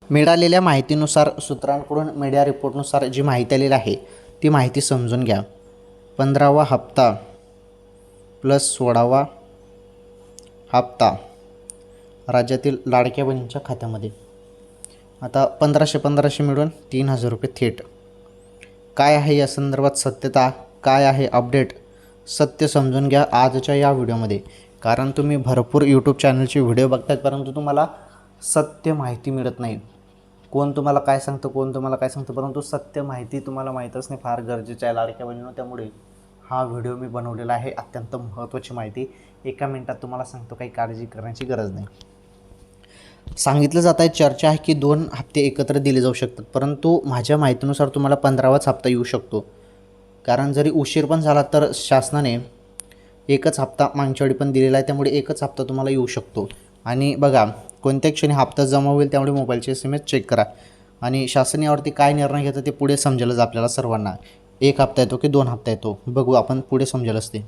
मिळालेल्या माहितीनुसार सूत्रांकडून मीडिया रिपोर्टनुसार जी माहिती आलेली आहे ती माहिती समजून घ्या. 15वा हप्ता प्लस 16वा हप्ता राज्यातील लाडक्या बहिणींच्या खात्यामध्ये. आता 1500 मिळून 3000 रुपये थेट. काय आहे या संदर्भात सत्यता, काय आहे अपडेट, सत्य समजून घ्या आजच्या या व्हिडिओमध्ये. कारण तुम्ही भरपूर यूट्यूब चॅनलचे व्हिडिओ बघतात परंतु तुम्हाला सत्य माहिती मिळत नाही. कोण तुम्हाला काय सांगतं, कोण तुम्हाला काय सांगतं, परंतु सत्य माहिती तुम्हाला माहीतच नाही. फार गरजेचं आहे लाडक्या बहिणींनो. त्यामुळे हा व्हिडिओ मी बनवलेला आहे. अत्यंत महत्त्वाची माहिती एका मिनिटात तुम्हाला सांगतो, काही काळजी करण्याची गरज नाही. सांगितलं जात आहे, चर्चा आहे की 2 हप्ते एकत्र दिले जाऊ शकतात, परंतु माझ्या माहितीनुसार तुम्हाला 15वाच हप्ता येऊ शकतो. कारण जरी उशीर पण झाला तर शासनाने एकच हप्ता मागच्या वेळी पण दिलेला आहे, त्यामुळे एकच हप्ता तुम्हाला येऊ शकतो. आणि बघा, कोणत्या क्षणी हप्ता जमा होईल त्यामुळे मोबाईलचे SMS चेक करा आणि शासन यावरती काय निर्णय घेतं ते पुढे समजेलच आपल्याला सर्वांना. 1 हप्ता येतो की 2 हप्ता येतो बघू आपण, पुढे समजेलच ते.